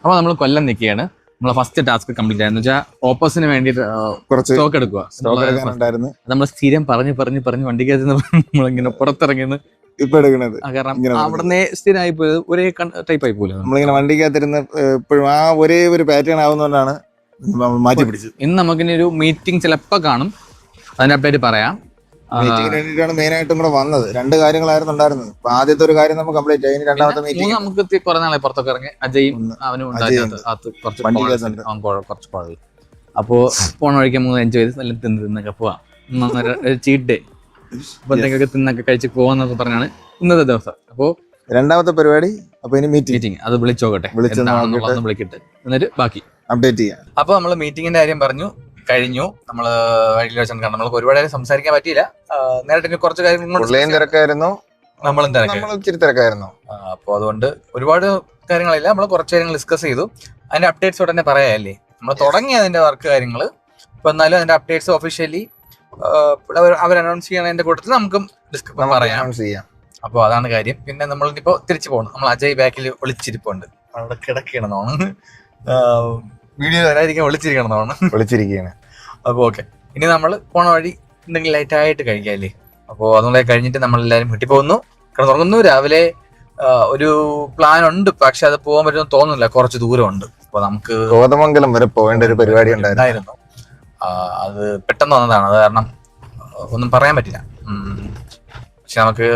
അപ്പോൾ നമ്മൾ കൊല്ലം നിൽക്കുകയാണ്. നമ്മളെ ഫസ്റ്റ് ടാസ്ക് കംപ്ലീറ്റ് ആയെന്ന് വെച്ചാൽ ഓപ്പോസിന് വേണ്ടി കുറച്ച് സ്റ്റോക്ക് എടുക്കുക. നമ്മൾ സ്ഥിരം പറഞ്ഞ് വണ്ടിക്കകത്ത് നമ്മളിങ്ങനെ പുറത്തിറങ്ങിയെന്ന് ഇപ്പൊ എടുക്കണത്. കാരണം അവിടെ സ്ഥിരമായി പോയത് ഒരേ ടൈപ്പ് ആയി പോലെ നമ്മളിങ്ങനെ വണ്ടിക്കകത്തിരുന്ന് എപ്പോഴും ആ ഒരേ ഒരു പാറ്റേൺ ആവുന്നതുകൊണ്ടാണ് മാറ്റി പിടിച്ചത്. ഇന്ന് നമുക്കിനി ഒരു മീറ്റിംഗ് ചിലപ്പോൾ കാണും, അതിന്റെ അപ്ഡേറ്റ് പറയാം. മീറ്റിംഗിന് വേണ്ടിയിട്ടാണ് മെയിൻ ആയിട്ടും കൂടെ വന്നത്. 2 കാര്യങ്ങളായിരുന്നു ഉണ്ടായിരുന്നത്. അപ്പൊ ആദ്യത്തെ ഒരു കാര്യം നമുക്ക് കംപ്ലീറ്റ് ആയി. രണ്ടാമത്തെ മീറ്റിംഗ് നമുക്ക് കുറെ നാളെ പുറത്തൊക്കെ ഇറങ്ങി അജയും അവനും കുറച്ച് കുഴൽ. അപ്പോൾ പോണ വഴിക്ക് 3 എൻജോയ് ചെയ്ത് നല്ല തിന്നൊക്കെ പോവാം. ചീറ്റ് ഡേ അപ്പൊ എന്തെങ്കിലുമൊക്കെ തിന്നൊക്കെ കഴിച്ച് പോവാന്നൊക്കെ പറഞ്ഞാണ് ഇന്നത്തെ ദിവസം. അപ്പോൾ രണ്ടാമത്തെ പരിപാടി അപ്പൊ ഇനി മീറ്റിംഗ് അത് വിളിച്ചോക്കട്ടെ, വിളിക്കട്ടെ, എന്നിട്ട് ബാക്കി അപ്ഡേറ്റ് ചെയ്യാം. അപ്പൊ നമ്മള് മീറ്റിംഗിന്റെ കാര്യം കഴിഞ്ഞു. നമ്മള് വഴിയിൽ വെച്ചാൽ നമ്മൾക്ക് ഒരുപാട് കാര്യം സംസാരിക്കാൻ പറ്റിയില്ല. നേരിട്ട് കുറച്ച് കാര്യങ്ങൾ തിരക്കായിരുന്നു, നമ്മളും തിരക്കായിരുന്നു. അപ്പൊ അതുകൊണ്ട് ഒരുപാട് കാര്യങ്ങളില്ല, നമ്മൾ കുറച്ച് കാര്യങ്ങൾ ഡിസ്കസ് ചെയ്തു. അതിന്റെ അപ്ഡേറ്റ്സ് ഉടനെ പറയാല്ലേ. നമ്മൾ തുടങ്ങി അതിന്റെ വർക്ക് കാര്യങ്ങൾ. ഇപ്പൊ എന്നാലും അതിന്റെ അപ്ഡേറ്റ്സ് ഒഫീഷ്യലി അവർ അനൗൺസ് ചെയ്യണതിന്റെ കൂട്ടത്തിൽ നമുക്കും പറയാം. അപ്പൊ അതാണ് കാര്യം. പിന്നെ നമ്മളിപ്പോ തിരിച്ചു പോകണം. നമ്മൾ അജയ് ബാക്കിൽ ഒളിച്ചിരിപ്പുണ്ട്, അവിടെ കിടക്കണമെന്നാണ് വീഡിയോ വരാതിരിക്കാൻ വിളിച്ചിരിക്കുകയാണ്. അപ്പൊ ഓക്കെ, ഇനി നമ്മൾ പോണ വഴി എന്തെങ്കിലും ലൈറ്റായിട്ട് കഴിക്കാല്ലേ. അപ്പോൾ അതുകൊണ്ട് കഴിഞ്ഞിട്ട് നമ്മളെല്ലാരും വീട്ടിൽ പോകുന്നു, കിടന്നുറങ്ങുന്നു. രാവിലെ ഒരു പ്ലാൻ ഉണ്ട്, പക്ഷെ അത് പോകാൻ പറ്റുമെന്ന് തോന്നുന്നില്ല, കുറച്ച് ദൂരമുണ്ട്. അപ്പൊ നമുക്ക് കോതമംഗലം വരെ പോകേണ്ട ഒരു പരിപാടി ഉണ്ടായിരുന്നു. അത് പെട്ടെന്ന് വന്നതാണ്, അത് കാരണം ഒന്നും പറയാൻ പറ്റില്ല. പക്ഷെ നമുക്ക്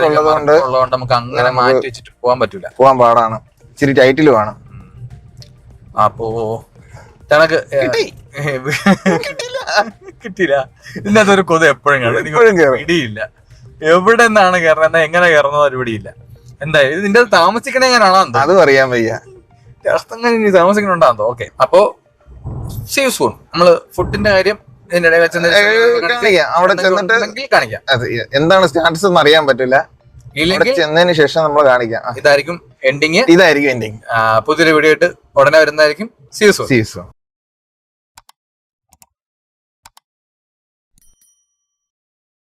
ഉള്ളതുകൊണ്ട് നമുക്ക് അങ്ങനെ മാറ്റി വെച്ചിട്ട് പോകാൻ പറ്റൂല, പോകാൻ പാടാണ്, ഇച്ചിരി ടൈറ്റിലുമാണ്. അപ്പോ തനക്ക് കിട്ടിയില്ല. ഇതിനകത്ത് ഒരു കൊതു എപ്പോഴും പിടിയില്ല. എവിടെ നിന്നാണ് കയറുന്നത്, എങ്ങനെ കയറുന്നത് ഒരു പിടിയില്ല. എന്തായാലും ഇതിന്റെ താമസിക്കണേ എങ്ങനെയാണോ അതും അറിയാൻ വയ്യ, ഇനി താമസിക്കണുണ്ടാകുന്നോ. ഓക്കെ, അപ്പോ സീ സൂൺ. നമ്മള് ഫുഡിന്റെ കാര്യം ഇതിന്റെ ഇടയിൽ അവിടെ ചെന്നിട്ട് കാണിക്കാം. എന്താണ് സ്റ്റാറ്റസ് എന്ന് അറിയാൻ പറ്റില്ല, ചെന്നതിന് ശേഷം നമ്മൾ കാണിക്കാം. ഇതായിരിക്കും എൻഡിങ്. ഇതായിരിക്കും എൻഡിങ്. പുതിയൊരു വീഡിയോ ആയിട്ട് ഉടനെ വരുന്നതായിരിക്കും. See soon.